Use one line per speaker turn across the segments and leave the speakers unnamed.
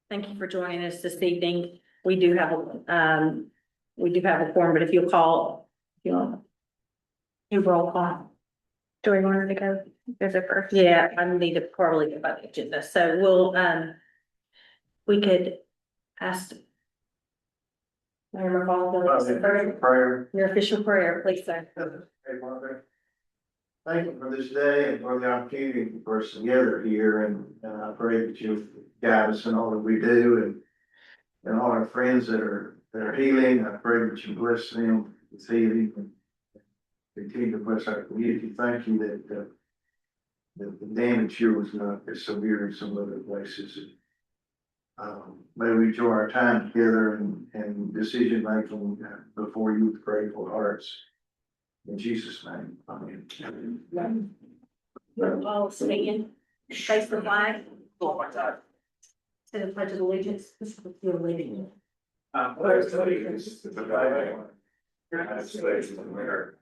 Thank you for joining us this evening. We do have a quorum, but if you'll call, if you want. You roll call.
Do we want her to go? Is it first?
Yeah, I need to probably go by the agenda, so we could ask. Mayor McCall,
Prayer.
your official prayer, please, sir.
Hey, Father, thank you for this day and for the opportunity for us to gather here, and I pray that you guide us in all that we do, and all our friends that are healing. I pray that you bless them with healing and continue to bless our community. Thank you that the damage here was not as severe in some other places. May we enjoy our time together and decision making before you with grateful hearts. In Jesus' name, amen.
All stand, face the flag. To the pledge of allegiance. You're leading.
Pledge allegiance to the flag of the United States of America,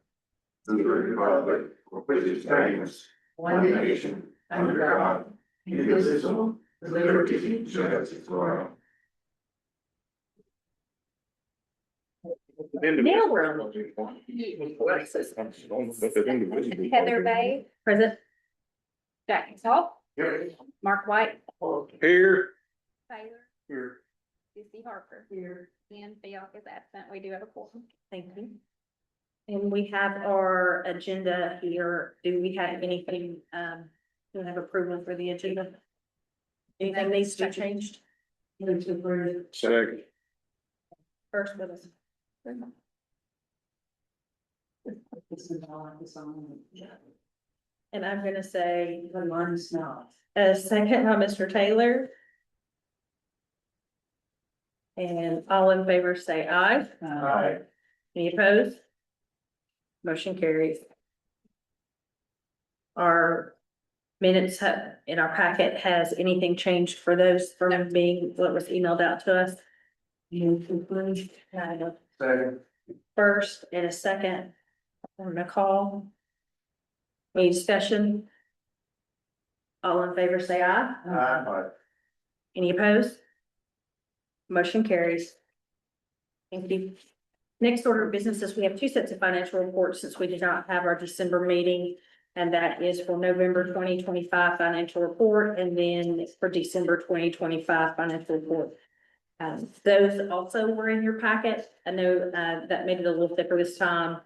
to the republic for which it stands, one nation, under God, indivisible, with liberty and justice for all.
Now we're on.
Heather Bay,
Present.
Jack Salt,
Here.
Mark White,
Here.
Taylor,
Here.
Lucy Harper. Here. And Fayok is absent. We do have a quorum.
Thank you. And we have our agenda here. Do we have anything, do we have approval for the agenda? Anything needs to be changed?
Second.
First with us. And I'm gonna say. Mine's not. A second by Mr. Taylor. And all in favor say aye.
Aye.
Any opposed? Motion carries. Our minutes in our packet, has anything changed for those from being what was emailed out to us?
Second.
First and a second. I'm gonna call. Any discussion? All in favor say aye.
Aye.
Any opposed? Motion carries. Thank you. Next order of business is we have two sets of financial reports since we did not have our December meeting. And that is for November 2025 financial report, and then for December 2025 financial report. Those also were in your packet. I know that made it a little thicker this time.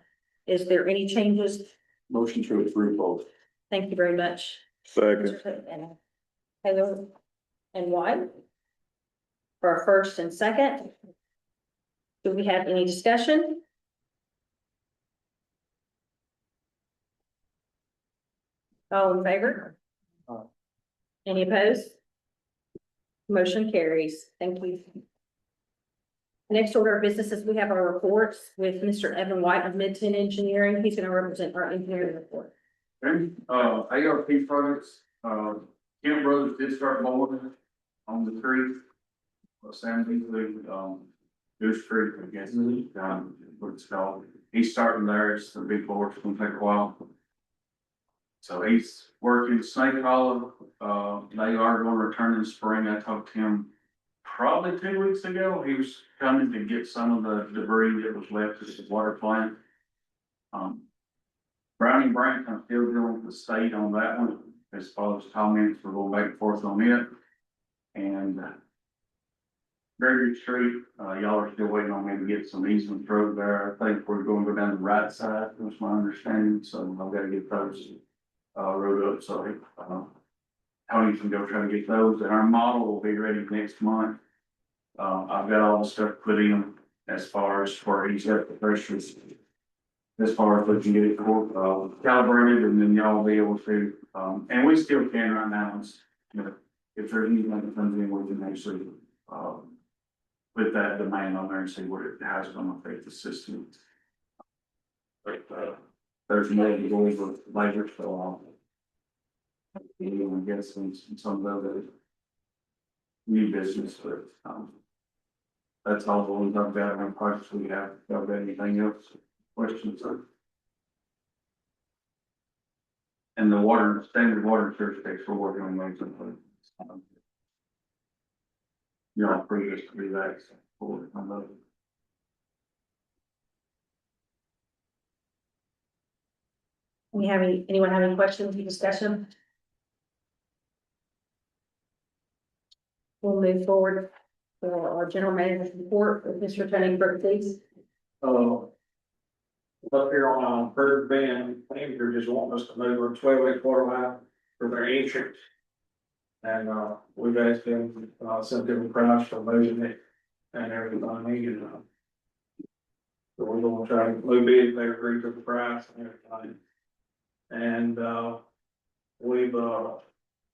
Is there any changes?
Motion to approve both.
Thank you very much.
Second.
And Taylor and White. For our first and second. Do we have any discussion? All in favor?
Aye.
Any opposed? Motion carries. Thank you. Next order of business is we have our reports with Mr. Evan White of Mid-10 Engineering. He's going to represent our engineering report.
Okay, ARP products, Kent Brothers did start mowing on the creek. Sam Beasley, Goose Creek, I guess, what it's called. He's starting there. It's the big board. It's gonna take a while. So he's working Snake Hollow. They are gonna return in the spring. I talked to him probably 2 weeks ago. He was coming to get some of the debris that was left at the water plant. Brownie Brandt, I'm still dealing with the state on that one, as far as comments, we're going back and forth on it. And Gregory Street, y'all are still waiting on me to get some easement road there. I think we're going to go down the right side, that's my understanding, so I've got to get those road up, so Tony can go try to get those, and our model will be ready next month. I've got all the stuff put in as far as where he's at the pressures. As far as we can get it calibrated, and then y'all will be able to, and we still can right now, you know, if there's anything that comes in, we can actually, put that demand on there and see what it has going to affect the system. But, there's more to go over later, so I guess some of the new business, but, that's all the ones I've got on projects we have. Y'all got anything else? Questions? And the water, standard water church takes for working on those. you know, approve us to do that. So, forward, I love it.
Anyone have any questions, or discussion? We'll move forward for our general manager's report with Mr. Tony Burke, please.
Up here on, Bird Bend, they're just wanting us to move our 12-inch water line for their entrance. And, we've asked them, sent them a price for moving it and everything, and, so we're gonna try to move it, they agree to the price and everything. And, we've,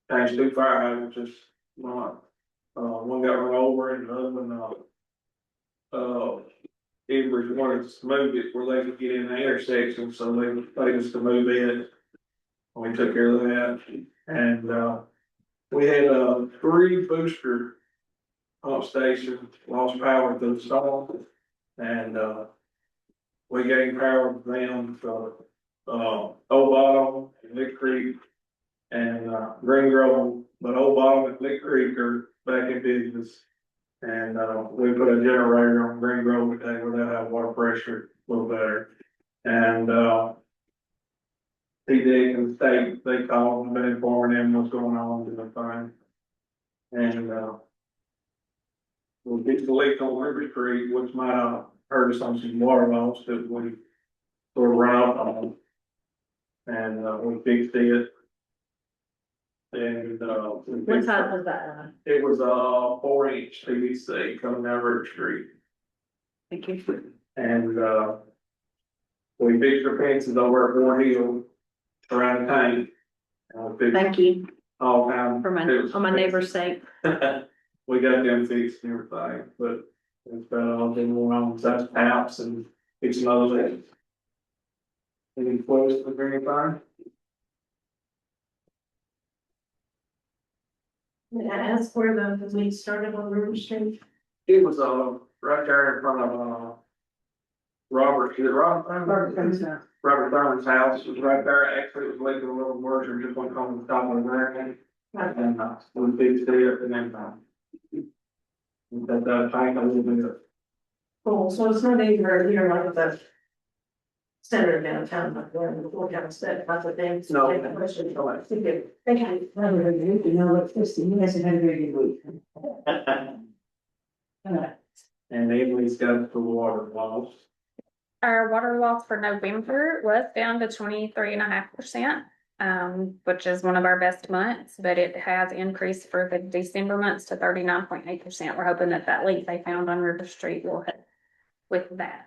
changed 2 fire hydrants, just, one got run over and the other one, Edwards wanted us to move it where they could get in the intersection, so they paid us to move it. We took care of that, and, we had, 3 booster pump stations lost power to the storm, and, we gained power to them, so, Old Bottom and Lick Creek and, Green Grove, but Old Bottom and Lick Creek are back in business. And, we put a generator on Green Grove today where they'll have water pressure a little better. And, PD and the state, they called and been informing them what's going on and everything. And, we'll fix the leak on River Creek, which might have hurt us on some water loss that we sort of ran off on. And, we fixed it. And,
What time was that?
it was a 4-inch PVC coming down River Street.
Thank you.
And, we fixed our fences over at Ward Hill around the tank. And we fixed
Thank you
all kinds.
for on my neighbor's sake.
We got them fixed and everything, but it's been all been going on besides taps and fixing other things. Any questions or anything?
May I ask where the leak started on River Street?
It was, right there in front of, Robert, is it Robert Thurman's house? Robert Thurman's house was right there, actually it was leaking a little worse, and just went on the top of the ground. And, we fixed it and then, that tank a little bit.
Cool, so it's not even here like the center of downtown, like where the four town said, that's the thing.
No.
Thank you. Thank you.
You guys have had a very good week.
And Emily's got the water loss.
Our water loss for November was down to 23.5%, which is one of our best months, but it has increased for the December months to 39.8%. We're hoping that that leak they found on River Street will help with that.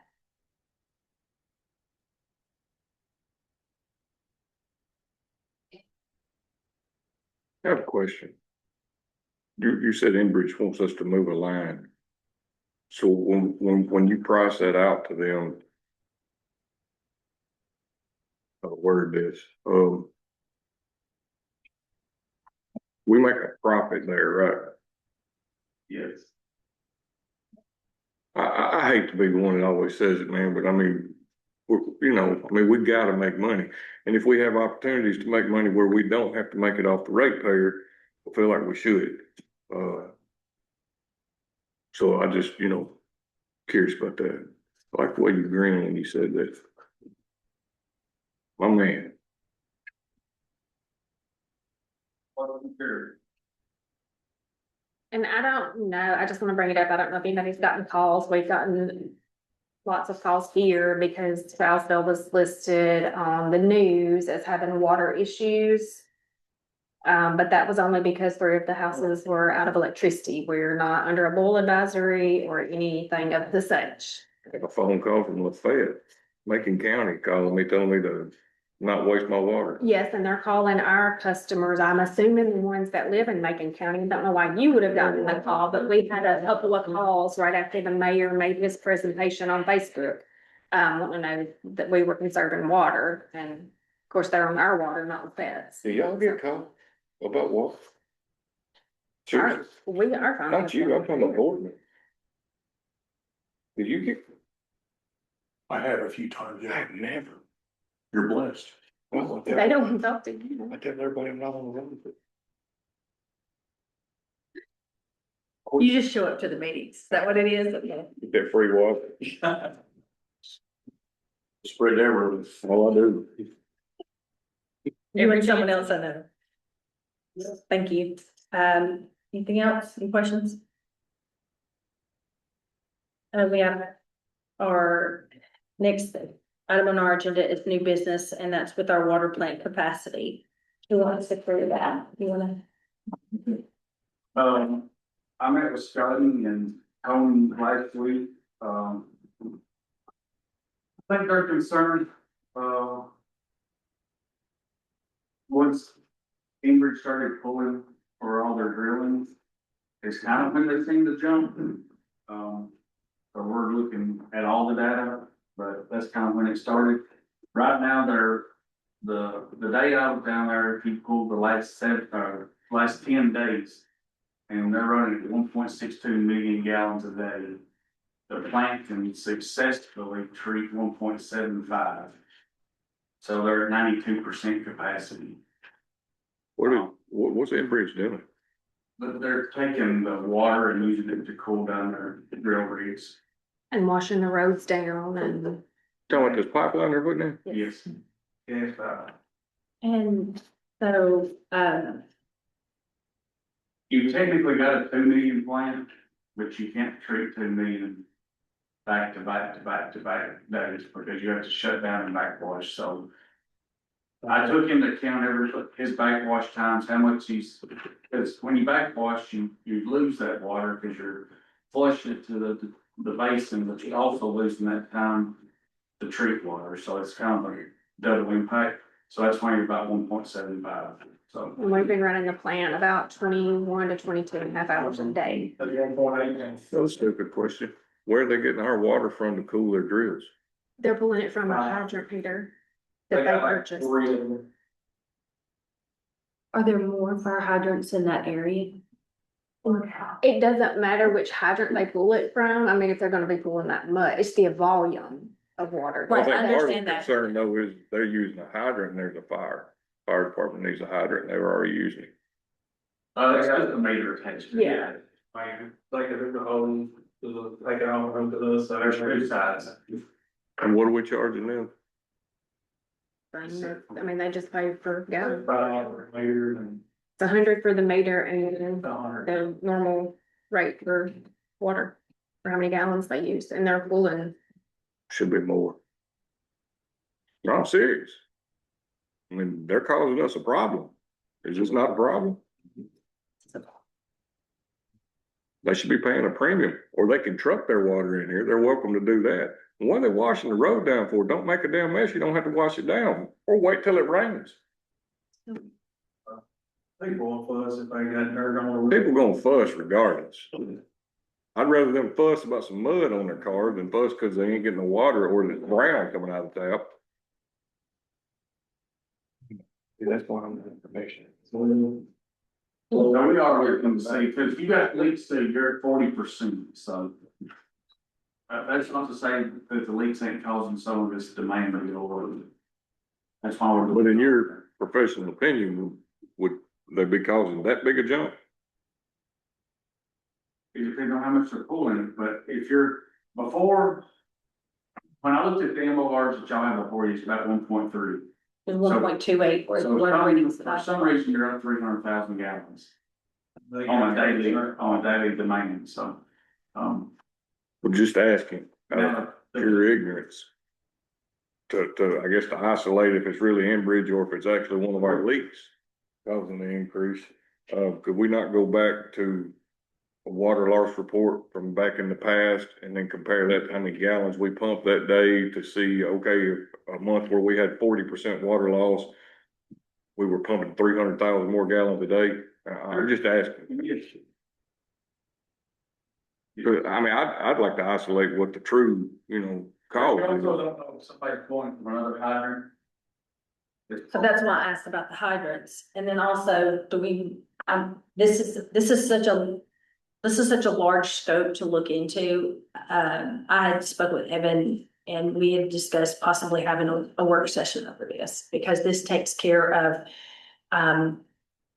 I have a question. You said Enbridge wants us to move a line. So when you price that out to them, word this, we make a profit there, right?
Yes.
I hate to be the one that always says it, man, but I mean, we gotta make money. And if we have opportunities to make money where we don't have to make it off the ratepayer, I feel like we should. So I just, curious about that. Like the way you grinned when you said that. My man.
And I don't know, I just want to bring it up. I don't know if anybody's gotten calls. We've gotten lots of calls here because Trousdale was listed on the news as having water issues. But that was only because 3 of the houses were out of electricity. We're not under a boil advisory or anything of the such.
I got a phone call from Lafayette, Macon County, calling me, telling me to not waste my water.
Yes, and they're calling our customers, I'm assuming the ones that live in Macon County. Don't know why you would have gotten the call, but we had a couple of calls right after the mayor made his presentation on Facebook. Wanting to know that we were conserving water, and of course, they're on our water, not the feds.
Do y'all get a call about what? Seriously?
We are. fine.
Not you, I'm talking about Boardman. Did you get?
I have a few times, yeah.
I've never.
You're blessed.
Well,
They don't talk to you.
I tell everybody I'm not on the road, but.
You just show up to the meetings. Is that what it is? Okay.
Get that free water.
Spread everywhere.
All I do.
You and someone else I know. Thank you. Anything else? Any questions? We have our next item on our agenda is new business, and that's with our water plant capacity. Who wants to clear that? You wanna?
I met with Scotty and Tony last week, I think they're concerned, once Ingrid started pulling for all their drilling, it's kind of when they seem to jump. So we're looking at all the data, but that's kind of when it started. Right now, the day I was down there, he pulled the last 10 days. And they're running at 1.62 million gallons a day. The plant can successfully treat 1.75. So they're at 92% capacity.
What's Enbridge doing?
But they're taking the water and using it to cool down their drill rigs.
And washing the roads down and.
Talking about this pipeline they're putting in?
Yes. Yes,
And so,
you technically got a 2 million plant, but you can't treat 2 million back to back to back to back days because you have to shut down and backwash. So I took into account his backwash times, how much because when you backwash, you lose that water because you're flushing it to the basin, but you're also losing that time to treat water. So it's kind of a double impact. So that's why you're about 1.75. So
We've been running the plant about 21 to 22.5 hours a day.
That's 1.8.
So stupid question. Where are they getting our water from to cool their drills?
They're pulling it from a hydrant heater that
They
they
got like
purchased.
3 of them.
are there more fire hydrants in that area?
It doesn't matter which hydrant they pull it from. I mean, if they're gonna be pulling that much, it's the volume of water.
Right,
I think
I
part of the
understand that.
concern though is they're using a hydrant and there's a fire. Fire department needs a hydrant and they were already using it.
it's just a meter attachment.
Yeah.
Like if it's a hole, take it off and hook it up, so
There's two sides.
And what are we charging them?
I mean, they just pay per gallon.
$5 meter and
It's 100 for the meter and
$100.
the normal rate for water, for how many gallons they use, and they're pulling.
Should be more. No, I'm serious. I mean, they're causing us a problem. Is this not a problem? They should be paying a premium, or they can truck their water in here. They're welcome to do that. And what are they washing the road down for? Don't make a damn mess. You don't have to wash it down, or wait till it rains.
People will fuss if they got dirt on the roof.
People gonna fuss regardless. I'd rather them fuss about some mud on their car than fuss because they ain't getting the water or the brown coming out of the tap.
That's why I'm the information.
So we are looking to see, because you got leaks that you're at 40%, so. That's not to say that the leaks ain't causing some of this demand to go over. That's why we're.
But in your professional opinion, would they be causing that big a jump?
It depends on how much they're pulling, but if you're, before. When I looked at the MORs that y'all have before you, it's about 1.3.
It's 1.28 or
So
whatever it is.
for some reason, you're up 300,000 gallons on a daily demand, so.
Well, just asking,
Now,
pure ignorance. I guess to isolate if it's really Enbridge or if it's actually one of our leaks causing the increase. Could we not go back to a water loss report from back in the past and then compare that to how many gallons we pumped that day to see, okay, a month where we had 40% water loss, we were pumping 300,000 more gallons a day? I'm just asking.
yes.
I mean, I'd like to isolate what the true, cause
You also
is.
don't know if somebody's pulling from another hydrant.
So that's why I asked about the hydrants. And then also, this is such a large scope to look into. I had spoke with Evan and we had discussed possibly having a work session over this because this takes care of,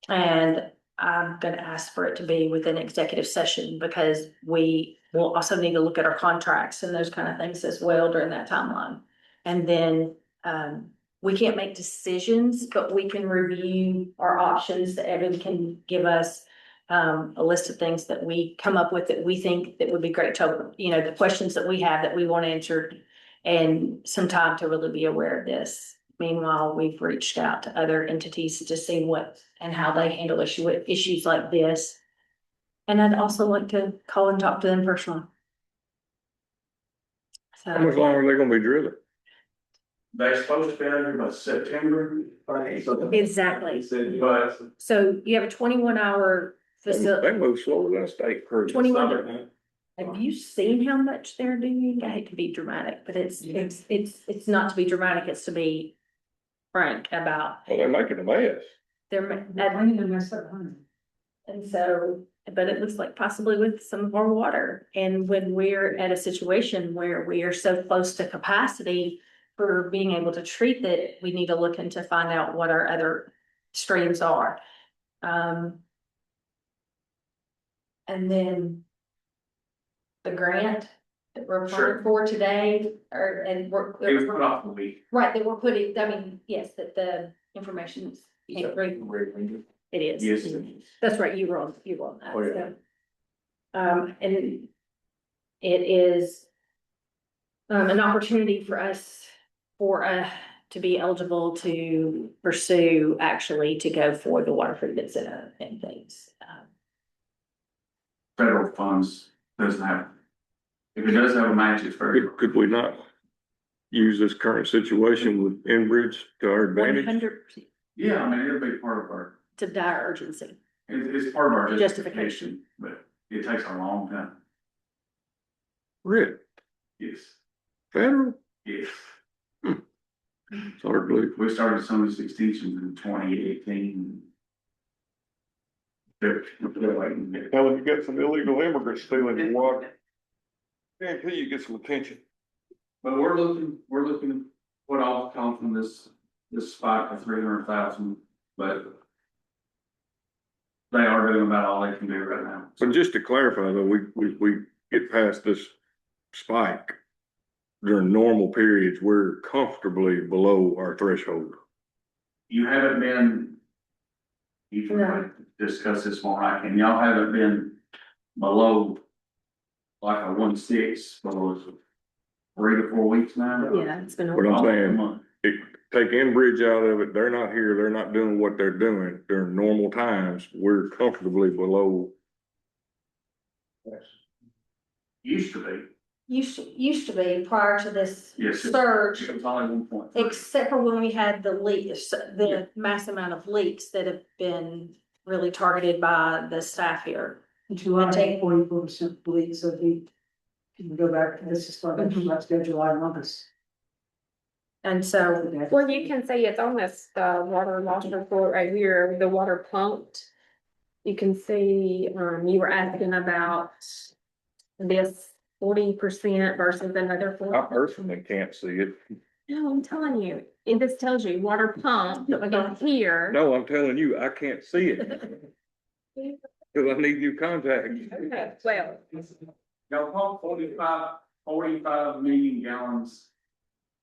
and I'm gonna ask for it to be within executive session because we will also need to look at our contracts and those kind of things as well during that timeline. And then, we can't make decisions, but we can review our options that Evan can give us. A list of things that we come up with that we think that would be great to, the questions that we have that we want answered. And some time to really be aware of this. Meanwhile, we've reached out to other entities to see what and how they handle issues like this. And I'd also like to call and talk to them personally.
How much
So,
longer are they gonna be drilling?
They're supposed to be out here by September.
exactly.
But
So you have a 21-hour facility.
They move slower than a state crew.
21. Have you seen how much they're doing? I hate to be dramatic, but it's not to be dramatic, it's to be frank about.
Well, they're making a mess.
They're,
I need to mess up, huh?
and so, but it looks like possibly with some of our water. And when we're at a situation where we are so close to capacity for being able to treat that, we need to look into find out what our other streams are. And then the grant that we're
Sure.
applying for today,
it was put off a week.
right, that we're putting, I mean, yes, that the information's came through. It is.
Yes.
That's right, you were on that.
Oh, yeah.
So. And it is an opportunity for us to be eligible to pursue, actually, to go for the water treatment center and things.
Federal funds doesn't have, if it does have a match, it's very.
Could we not use this current situation with Enbridge to our advantage?
100%.
Yeah, I mean, it'll be part of our,
It's of dire urgency.
it's part of our
Justification.
justification, but it takes a long time.
Rick,
Yes,
federal,
yes.
it's hard to believe.
We started some of these extensions in 2018. They're waiting.
Hell, if you got some illegal immigrants stealing your water, guarantee you get some attention.
But we're looking to put off come from this spike of 300,000, but they are doing about all they can do right now.
But just to clarify though, we get past this spike. During normal periods, we're comfortably below our threshold.
You haven't been, you can discuss this more, I can, y'all haven't been below like a 1.6 for 3 to 4 weeks now.
Yeah, it's been.
What I'm
Almost a
saying,
month.
take Enbridge out of it, they're not here, they're not doing what they're doing. During normal times, we're comfortably below.
Used to be,
Used to be prior to this
yes.
surge,
It was only 1.3.
except for when we had the leaks, the mass amount of leaks that have been really targeted by the staff here.
In July, 44% bleed, so if you can go back, this is what, let's go July and August.
And so,
Well, you can see it's on this, water loss report right here, the water pumped. You can see, you were asking about this 40% versus another
I
40%.
personally can't see it.
No, I'm telling you, and this tells you water pumped is here.
No, I'm telling you, I can't see it. Cause I need new contacts.
Okay, well,
Y'all pump 45 million gallons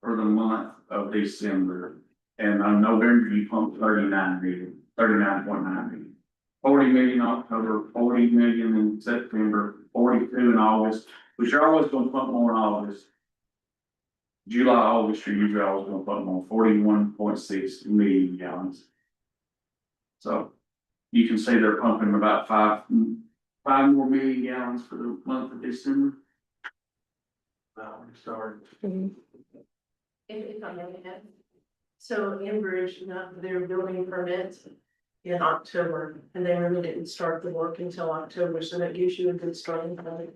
for the month of December. And on November, you pumped 39.9 million. 40 million October, 40 million in September, 42 in August, which you're always gonna pump more in August. July, August, you're usually always gonna pump more, 41.6 million gallons. So you can see they're pumping about 5 more million gallons for the month of December. Started.
If I may add. So Enbridge, their building permits in October, and they really didn't start the work until October, so that gives you a good starting point.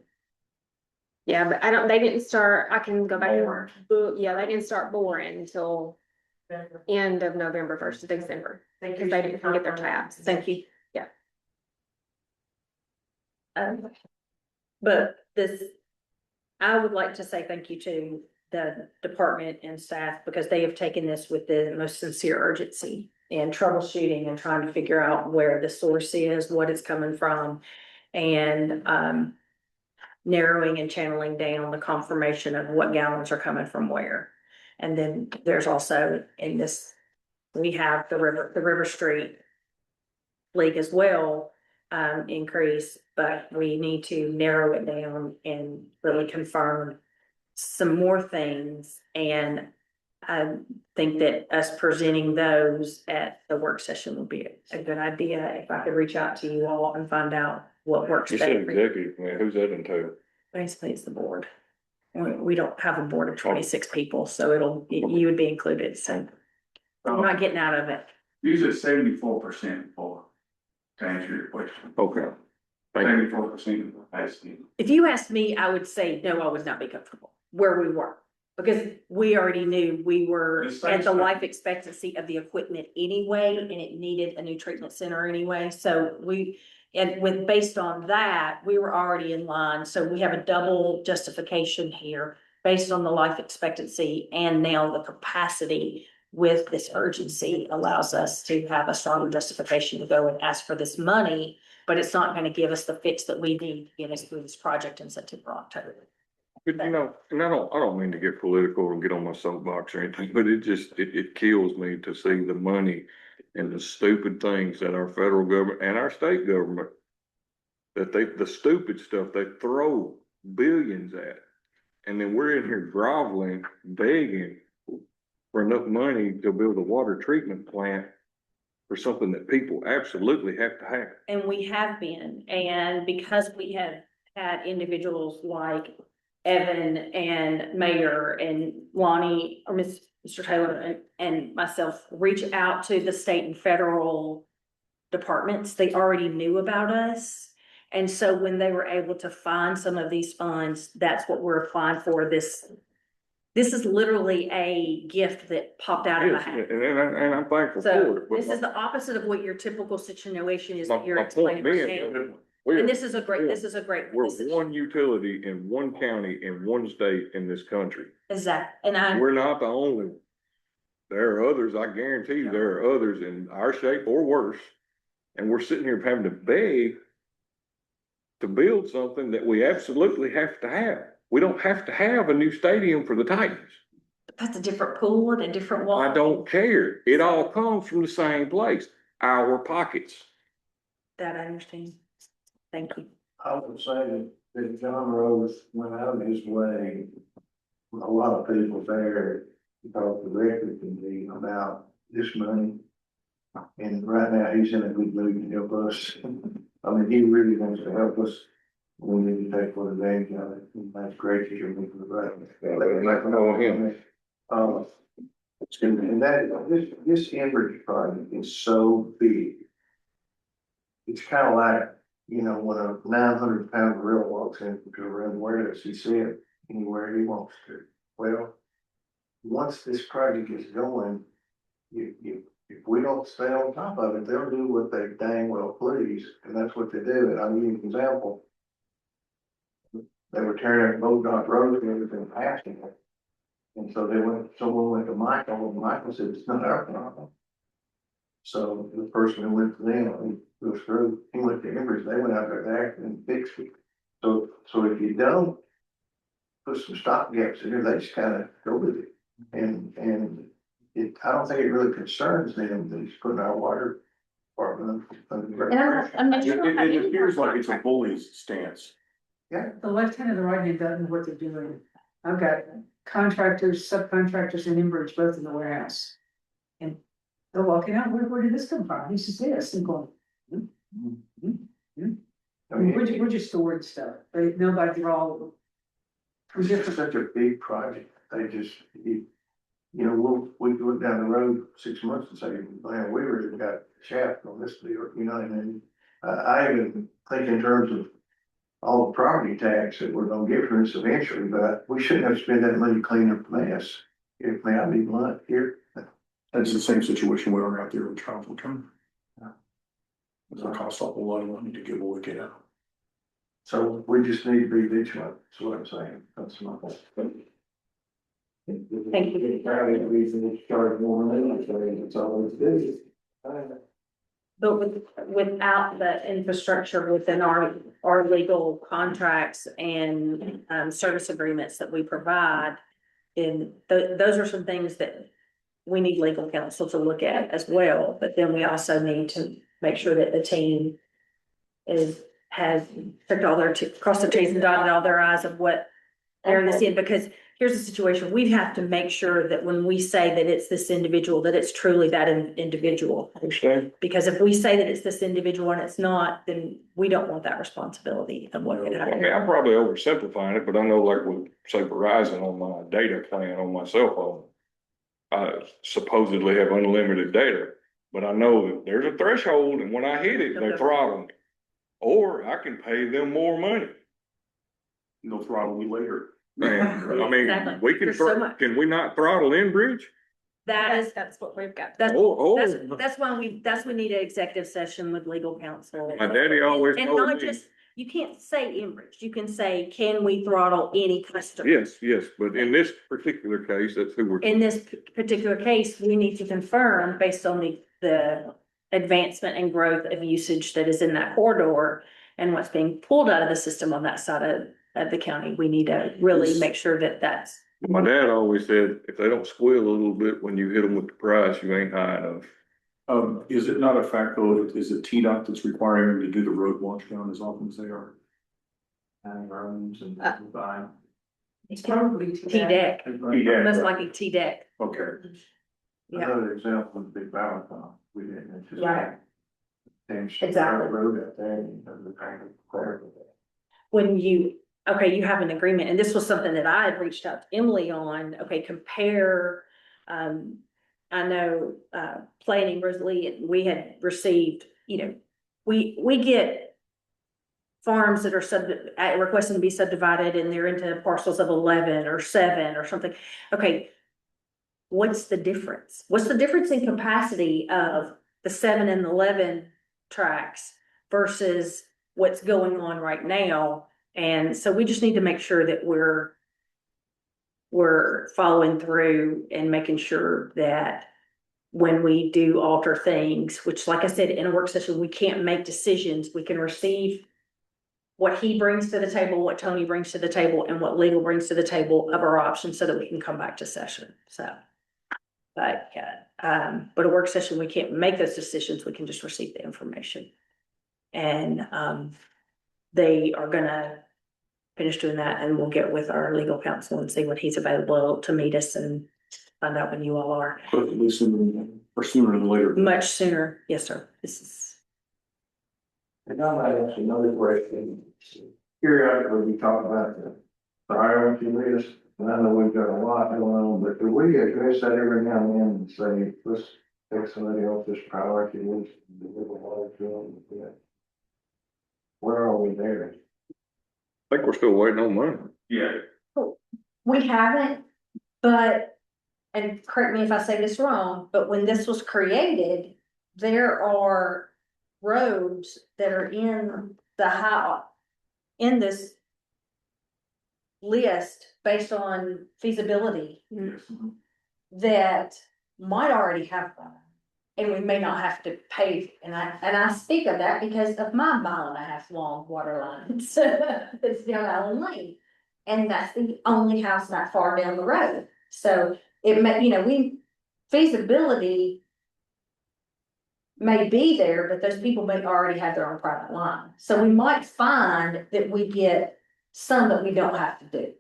yeah, but they didn't start, I can go back and book, yeah, they didn't start boring until end of November, 1st of December.
Thank
Because they didn't get their taps.
thank you.
Yeah.
But I would like to say thank you to the department and staff because they have taken this with the most sincere urgency. and troubleshooting and trying to figure out where the source is, what it's coming from. And, narrowing and channeling down the confirmation of what gallons are coming from where. And then there's also in this, we have the River Street leak as well, increase, but we need to narrow it down and really confirm some more things. And I think that us presenting those at the work session would be a good idea if I could reach out to you all and find out what works
You said
better. for you.
executive, man, who's that entail?
Basically, it's the board. We don't have a board of 26 people, so you would be included, so I'm not getting out of it.
Usually 74% for, to answer your question.
Okay. Thank you.
74% of capacity.
If you asked me, I would say, no, I would not be comfortable where we were. Because we already knew we were at the life expectancy of the equipment anyway, and it needed a new treatment center anyway, so based on that, we were already in line, so we have a double justification here. Based on the life expectancy and now the capacity with this urgency allows us to have a stronger justification to go and ask for this money. But it's not gonna give us the fix that we need to get us through this project in September, October.
But you know, and I don't mean to get political or get on my soapbox or anything, but it kills me to see the money and the stupid things that our federal government and our state government, the stupid stuff they throw billions at. And then we're in here groveling, begging for enough money to build a water treatment plant for something that people absolutely have to have.
And we have been, and because we have had individuals like Evan and Mayor and Lonnie or Mr. Taylor and myself reach out to the state and federal departments, they already knew about us. And so when they were able to find some of these funds, that's what we're applying for. This is literally a gift that popped out of my
Yes,
hat.
and I'm thankful for
So
it. but
this is the opposite of what your typical situation is that
my
you're
point
explaining right
being,
now.
we're-
And this is a great
We're
decision.
one utility in one county, in one state in this country.
Exactly, and
We're not the only one. There are others, I guarantee you, there are others in our shape or worse. And we're sitting here having to beg to build something that we absolutely have to have. We don't have to have a new stadium for the Titans.
that's a different pool and a different wall.
I don't care. It all comes from the same place, our pockets.
That I understand. Thank you.
I would say that John Rose went out of his way, a lot of people there, to talk directly to me about this money. And right now, he's in a good mood to help us. I mean, he really wants to help us. We need to take full advantage of it. And that's great that you're making the right.
Like, know him.
And this Enbridge project is so big. It's kind of like, you know, when a 900-pound gorilla walks into a room, where does he sit? Anywhere he wants to. Well, once this project is going, if we don't stay on top of it, they'll do what they dang well please, and that's what they do. And I'll give you an example. They were tearing up Bodot Road and everything passing it. And so someone went to Michael, and Michael said, it's not our problem. So the person who went to them, he was through, he went to Embers, they went out there to act and fixed it. So if you don't put some stop gaps in there, they just kind of go with it. And I don't think it really concerns them that he's putting our water department under great
And
pressure.
I'm not sure.
It appears like it's a bully's stance.
The left hand and the right hand doesn't know what they're doing. I've got contractors, subcontractors and Enbridge both in the warehouse. And they're walking out, where did this come from? This is this, and going.
I mean,
We're just storing stuff, but nobody draw.
it's just such a big project, they just, you know, we look down the road 6 months and say, man, we really got shaft on this deal, you know, and then I even think in terms of all the property tax that we're gonna get from this eventually, but we shouldn't have to spend that money cleaning up the mess. If, may I be blunt here?
That's the same situation we are out there in Trumbull County. It's gonna cost a whole lot of money to get what we get out.
So we just need to be vigilant, that's what I'm saying, that's my point.
Thank you.
Probably the reason it's charged more money, so it's always busy.
But without the infrastructure within our legal contracts and, service agreements that we provide. And those are some things that we need legal counsel to look at as well, but then we also need to make sure that the team has checked all their, crossed their T's and dotted all their I's of what they're in this in, because here's the situation, we have to make sure that when we say that it's this individual, that it's truly that individual.
Understand?
Because if we say that it's this individual and it's not, then we don't want that responsibility of what could
I mean,
happen.
I'm probably oversimplifying it, but I know like with, say, Verizon on my data plan on my cell phone. I supposedly have unlimited data, but I know that there's a threshold and when I hit it, they throttle me. Or I can pay them more money.
They'll throttle me later.
And I mean,
Exactly.
we can,
There's so much.
can we not throttle Enbridge?
That's what we've got.
That's
Or,
that's why we need an executive session with legal counsel.
my daddy always
And
told
not
me.
just, you can't say Enbridge, you can say, can we throttle any customer?
Yes, but in this particular case, that's who we're.
In this particular case, we need to confirm based on the advancement and growth of usage that is in that corridor and what's being pulled out of the system on that side of the county. We need to really make sure that that's.
My dad always said, if they don't squeal a little bit when you hit them with the price, you ain't high enough.
Is it not a fact though, is it TDOT that's requiring them to do the road wash down as often as they are?
And rooms and buying.
It's probably
T-deck, most likely T-deck.
Okay.
Yeah,
Another example would be Valentine, we didn't anticipate.
right.
Change
Exactly.
the road out there and the kind of clarity.
When you have an agreement, and this was something that I had reached out to Emily on, compare, I know, planning, Rosalie, we had received, we get farms that are requesting to be subdivided and they're into parcels of 11 or 7 or something. Okay. What's the difference? What's the difference in capacity of the 7 and 11 tracks versus what's going on right now? And so we just need to make sure that we're following through and making sure that when we do alter things, which like I said, in a work session, we can't make decisions. We can receive what he brings to the table, what Tony brings to the table, and what legal brings to the table of our options so that we can come back to session. So, but a work session, we can't make those decisions. We can just receive the information. And, they are gonna finish doing that and we'll get with our legal counsel and see when he's available to meet us and find out when you all are.
Hopefully sooner than later.
Much sooner. Yes, sir. This is.
And I might ask another question. Periodically, we talk about the priority list, and I know we've got a lot going on, but do we address that every now and then and say, let's take somebody off this priority list and deliver what they're doing with that? Where are we there?
I think we're still waiting on money.
Yeah,
We haven't, but, and correct me if I say this wrong, but when this was created, there are roads that are in in this list based on feasibility that might already have one. And we may not have to pay, and I speak of that because of my 1.5 mile long water line. It's down Allen Lane. And that's the only house not far down the road. So it may, feasibility may be there, but those people may already have their own private line. So we might find that we get some that we don't have to do.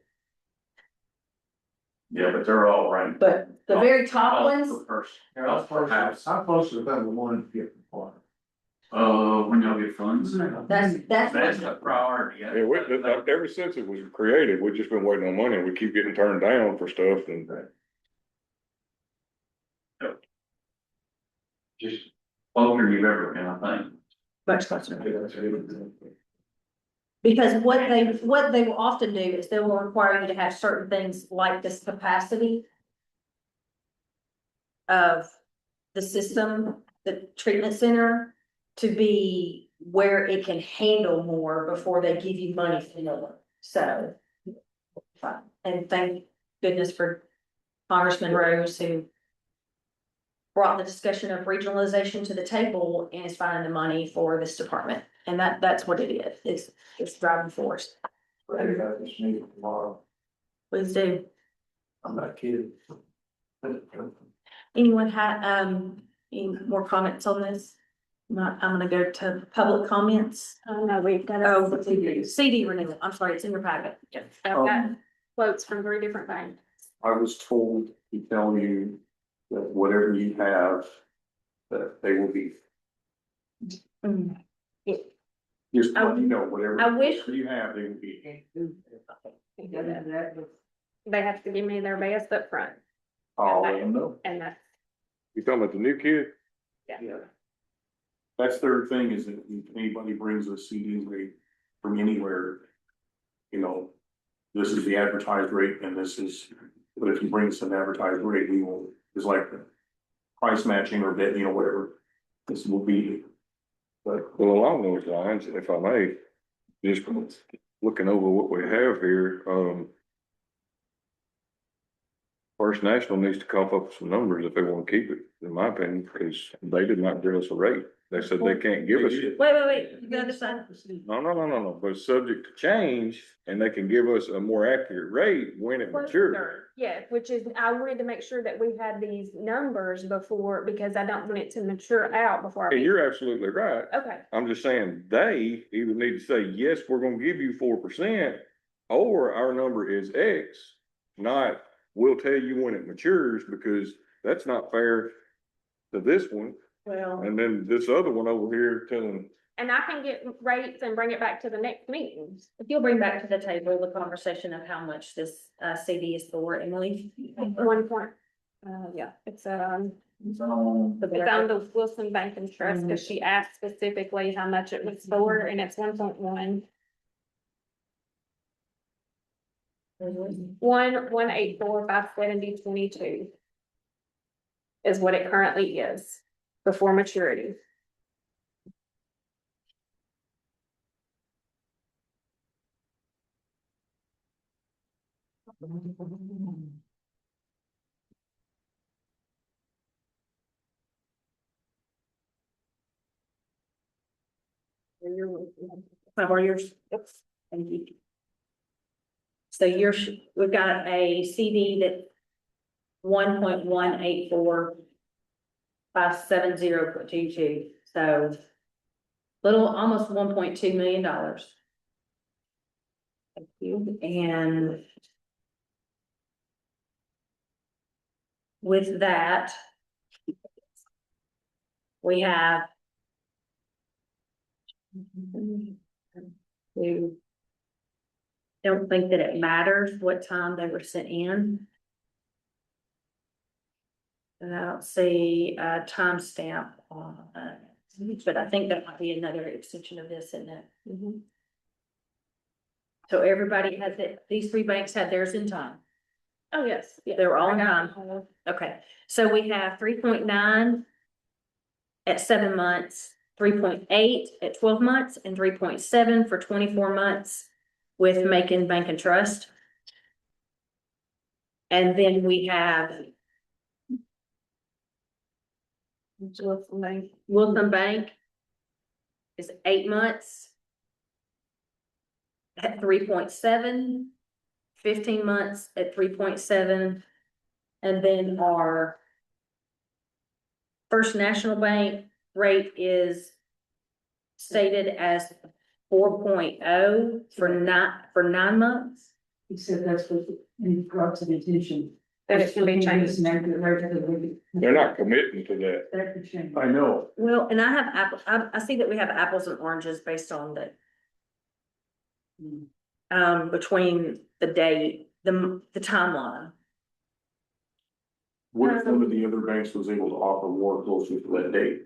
yeah, but they're all right.
But the very top ones,
First,
How close is number one to get the water?
when y'all get funds,
that's.
that's the priority.
Yeah, ever since it was created, we've just been waiting on money. We keep getting turned down for stuff and.
Just.
Closer you've ever been, I think.
Much closer. Because what they will often do is they will require you to have certain things like this capacity of the system, the treatment center, to be where it can handle more before they give you money for more. So, and thank goodness for Congressman Rose, who brought the discussion of regionalization to the table and is finding the money for this department. And that's what it is, it's driving force.
Ready to have this meeting tomorrow.
Please do.
I'm not kidding.
Anyone any more comments on this? Not, I'm gonna go to public comments.
Oh, no, we've got.
Oh, CD renewal, I'm sorry, it's in your packet.
I've got quotes from 3 different banks.
I was told to tell you that whatever you have, that they will be,
Mm.
just let you know, whatever.
I wish-
whatever you have, they will be.
They have to give me their best up front,
I'll let them know.
and that's,
You talking about the new kid?
yeah.
That's their thing, is that if anybody brings a CD rate from anywhere, you know, this is the advertised rate and this is, but if you bring us an advertised rate, we will, it's like the price matching or bid, you know, whatever. This will be, but
Well, along those lines, if I may, just looking over what we have here, First National needs to cough up some numbers if they wanna keep it, in my opinion, because they did not give us a rate. They said they can't give us.
Wait, the other side.
No, but it's subject to change, and they can give us a more accurate rate when it matures.
Yeah, which is, I wanted to make sure that we had these numbers before, because I don't want it to mature out before.
And you're absolutely right.
Okay,
I'm just saying, they either need to say, yes, we're gonna give you 4%, or our number is X, not, we'll tell you when it matures, because that's not fair to this one.
Well,
And then this other one over here telling,
and I can get rates and bring it back to the next meeting.
if you'll bring back to the table the conversation of how much this CD is for, Emily.
1 point, yeah, it's on the Wilson Bank and Trust, because she asked specifically how much it was for, and it's 1.1. 1,184,570.22 is what it currently is before maturity.
How are yours? Thank you. So we've got a CD that 1.184,570.22, so almost $1.2 million. Thank you, and with that, we have who don't think that it matters what time they were sent in. And I don't see a timestamp on but I think that might be another extension of this, isn't it? So everybody has it, these 3 banks had theirs in time.
Oh, yes. Yeah.
They were all in
I
time.
got it.
Okay, so we have 3.9 at 7 months, 3.8 at 12 months, and 3.7 for 24 months with Macon Bank and Trust. And then we have Wilson Bank is 8 months at 3.7, 15 months at 3.7, and then our First National Bank rate is stated as 4.0 for 9 months.
He said that's what he brought to the attention.
That it can be changed.
they're not committing to that.
That could change.
I know,
Well, and I have I see that we have apples and oranges based on the between the date, the timeline.
what if one of the other banks was able to offer more closer to that date?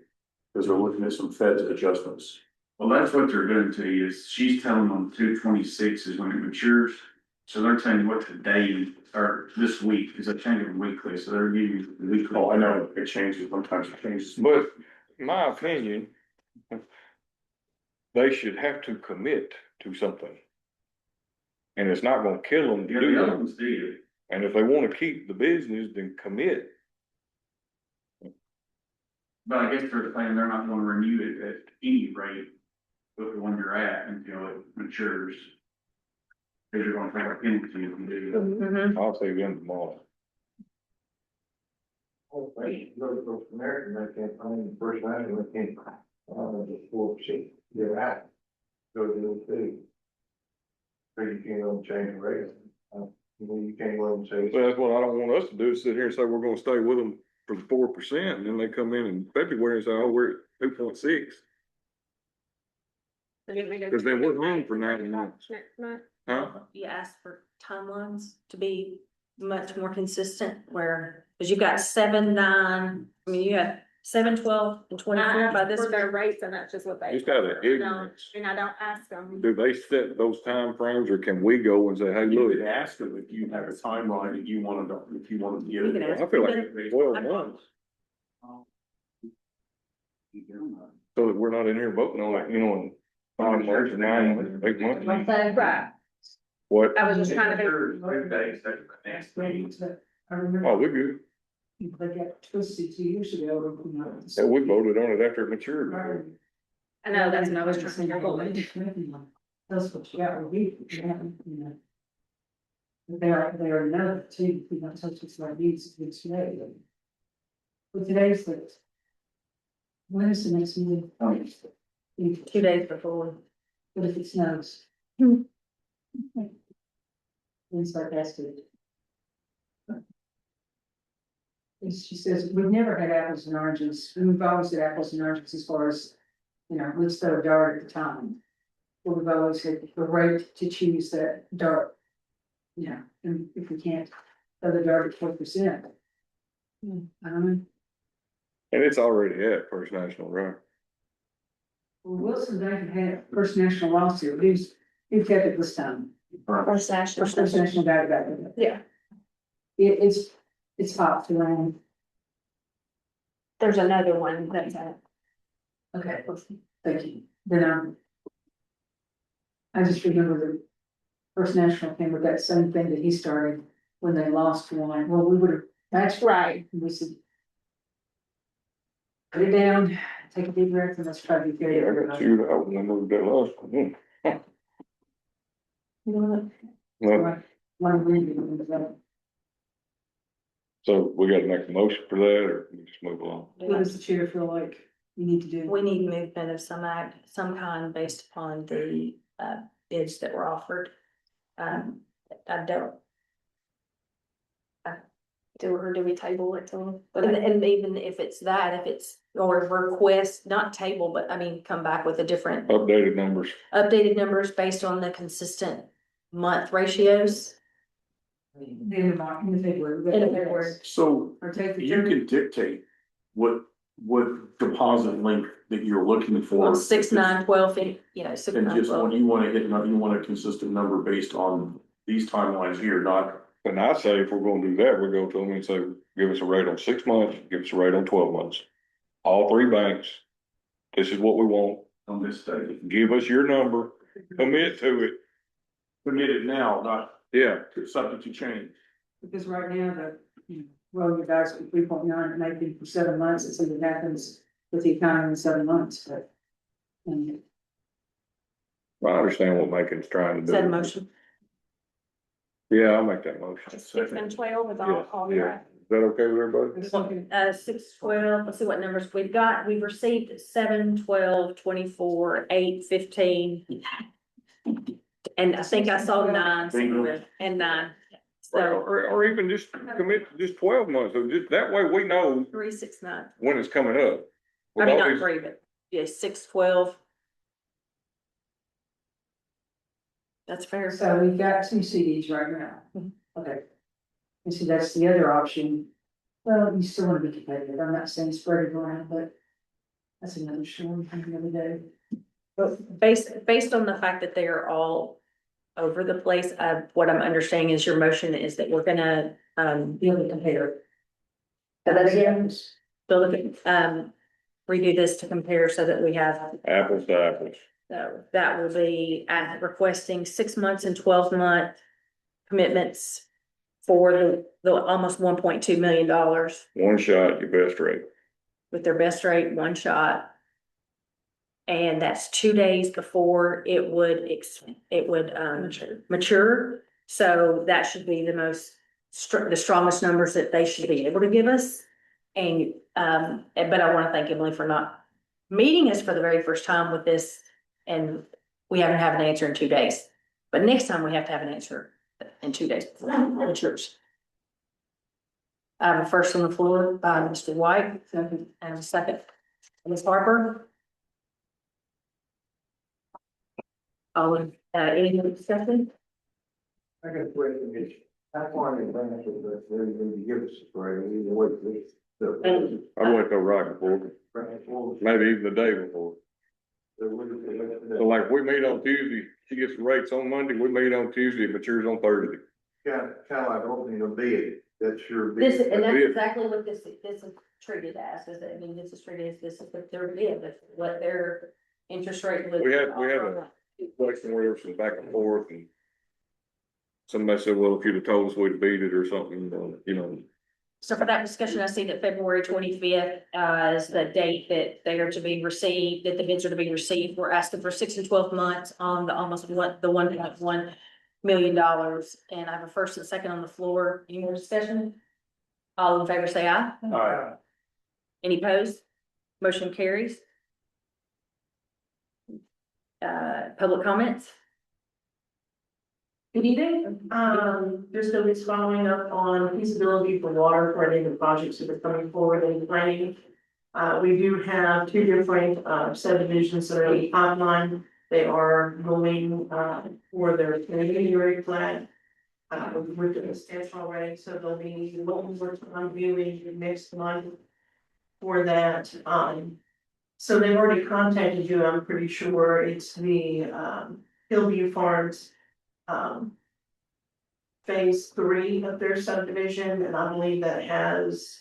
Because they're looking at some Fed adjustments.
Well, that's what they're doing to you, is she's telling them 2/26 is when it matures. So they're telling you what today, or this week, because they're changing weekly, so they're giving you the weekly.
Oh, I know, it changes, sometimes it changes.
But my opinion, they should have to commit to something. And it's not gonna kill them to
Yeah,
do
the other
that.
ones did.
And if they wanna keep the business, then commit.
But I guess they're saying they're not gonna renew it at any rate with the one you're at until it matures. Cause you're gonna take a penalty if you do.
Mhm.
I'll say them tomorrow.
Well, they go from there, and they can't find the first line, they can't, just 4%, they're out. Go to the two. So you can't let them change the rate. You can't let them say.
So that's what I don't want us to do, is sit here and say we're gonna stay with them for the 4%, and then they come in February and say, oh, we're at 2.6. Cause then we're wrong for 9 months,
Next month.
huh?
You asked for timelines to be much more consistent where, cause you've got 7, 9, I mean, you got 7, 12, and 24 by this.
For their rates, and that's just what they.
Just out of
No,
ignorance,
and I don't ask them.
do they set those time frames, or can we go and say, hey,
You
look,
could ask them if you have a timeline that you wanted to, if you wanted to get
You can
it.
ask.
I feel like 12 months, so that we're not in here voting on it, in 5 months or 9 months, 8 months.
Right,
What?
I was just trying to
Sure, 2 days, that's the next meeting.
I remember.
Oh, we're good.
They got twisted 2 years ago.
Yeah, we voted on it after it matured.
I know, that's what I was trying to avoid.
That's what you got, we, you know. But they are another too, you know, such as like these today. But today's the. When is the next meeting?
2 days before.
But if it snows.
Hmm.
Then start asking. And she says, we've never had apples and oranges, and we've always had apples and oranges as far as, let's throw a dart at the time. But we've always had the right to choose that dart. Yeah, and if we can't, throw the dart at 4%. I don't know.
And it's already at First National, right?
Well, Wilson Bank had First National lawsuit, who's kept it this time?
First National.
First National got it back.
Yeah,
It's hot to land.
there's another one that's a.
Okay, thank you. Then, I just remember the First National came with that same thing that he started when they lost one. Well, we would have matched.
Right.
And we said. Put it down, take a deep breath, and let's try to be
Yeah, I
fair.
got you, I remember that last one. Well,
One reason.
so we gotta make a motion for that, or we just move along?
What does the chair feel like you need to do?
We need movement of some kind based upon the bids that were offered. I don't,
Do we table it till?
and even if it's that, if it's, or request, not table, but I mean, come back with a different
Updated numbers.
updated numbers based on the consistent month ratios.
In February.
In February.
So
Or take the.
you can dictate what deposit length that you're looking for.
6, 9, 12, 6,
And
9,
just when
12.
you wanna hit, you want a consistent number based on these timelines here, not.
And I say if we're gonna do that, we go to them and say, give us a rate on 6 months, give us a rate on 12 months. All 3 banks, this is what we want,
On this stage.
give us your number, commit to it,
Commit it now, not
yeah.
subject to change.
Because right now, roll your dice for 3.9, it may be for 7 months, and see what happens with the economy in 7 months, but. And
I understand what Macon's trying to do.
Is that a motion?
Yeah, I'll make that motion.
6 and 12 is
Yeah,
all
yeah.
right.
Is that okay with everybody?
it's looking,
6, 12, let's see what numbers we've got. We've received 7, 12, 24, 8, 15. And I think I saw 9 somewhere, and 9. So
Or even just commit to just 12 months, so just that way we know
3, 6, 9.
when it's coming up.
I
With
mean,
all
not
these-
3, but yeah, 6, 12. That's fair.
so we've got 2 CDs right now. Okay. And so that's the other option. Well, you still want to be competitive. I'm not saying spread it around, but that's another story for another day.
But based on the fact that they are all over the place, what I'm understanding is your motion is that we're gonna,
Be able to compare.
say that again, redo this to compare so that we have,
Apples to apples.
so that will be requesting 6 months and 12-month commitments for the almost $1.2 million.
One shot, your best rate.
with their best rate, one shot. And that's 2 days before it would mature. So that should be the the strongest numbers that they should be able to give us. And, but I want to thank Emily for not meeting us for the very first time with this. And we haven't had an answer in 2 days, but next time we have to have an answer in 2 days. Matures. I have a first on the floor by Mr. White, and a second, Ms. Harper. All in, any other discussion?
I got a question, how far in advance of that, they're going to give us a grade, either way, please.
I went there right before, maybe even the day before. So like, if we meet on Tuesday, she gets the rates on Monday, we meet on Tuesday, it matures on Thursday.
Kind of like opening a bid, that's your
This,
bid.
and that's
bid.
exactly what this is treated as, is that, I mean, this is treated as, this is what their bid, that's what their interest rate was.
We had a question where there was some back and forth and somebody said, well, if you'd have told us we'd beat it or something, you know.
So for that discussion, I see that February 25th, is the date that they are to be received, that the bids are to be received. We're asking for 6 and 12 months on the $1.1 million. And I have a first and second on the floor. Any more discussion? All in favor, say aye.
Aye.
Any opposed? Motion carries. Public comments?
Good evening, just a list following up on feasibility for water for any of the projects that are coming forward in planning. We do have 2 different subdivisions that are in the pipeline. They are going for their preliminary plat. We've looked at the steps already, so there'll be a little more time viewing next month for that. So they've already contacted you, I'm pretty sure. It's the Hillview Farms phase 3 of their subdivision, and I believe that has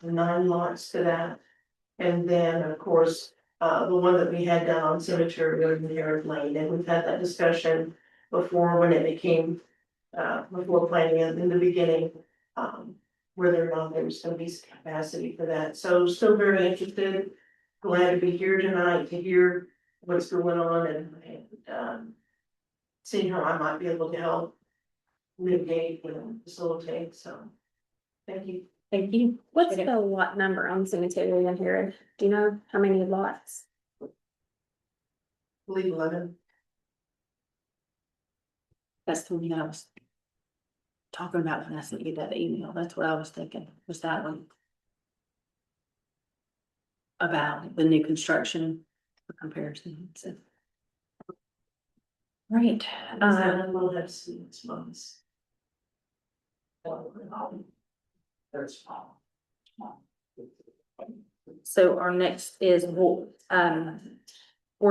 9 lots to that. And then, of course, the one that we had down on Cemetery Road in Herod Lane, and we've had that discussion before when it became, before planning in the beginning, whether or not there was gonna be capacity for that. So still very interested, glad to be here tonight to hear what's going on and seeing how I might be able to help mitigate and facilitate, so, thank you.
Thank you.
What's the lot number on cemetery in here? Do you know how many lots?
Believe 11.
That's the one I was talking about when I sent you that email. That's what I was thinking, was that one. About the new construction for comparison. So. Right,
We'll have students months.
so our next is, board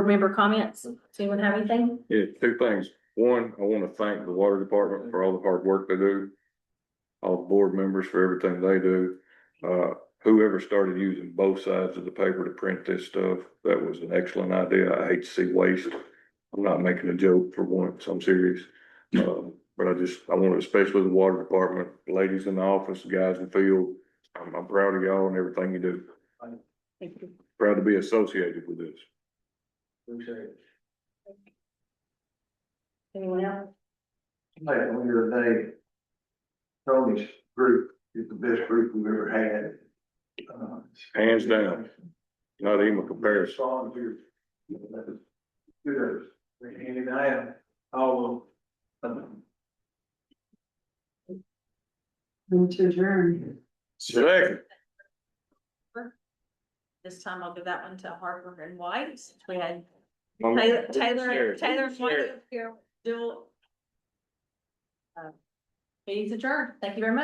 member comments. Does anyone have anything?
Yeah, 2 things. One, I want to thank the water department for all the hard work they do. All the board members for everything they do. Whoever started using both sides of the paper to print this stuff, that was an excellent idea. I hate to see waste. I'm not making a joke for once, I'm serious. But I want to, especially the water department, ladies in the office, guys in the field, I'm proud of y'all and everything you do.
Thank you.
Proud to be associated with this.
Appreciate it.
Anyone else?
Like, when the other day, Tony's group is the best group we've ever had.
Hands down. Not even a comparison.
Volunteers. Kudos.
And I am, all of
Move to adjourn.
Second.
This time I'll give that one to Harper and White. We had
Um,
Taylor and White here. Meeting's adjourned. Thank you very much.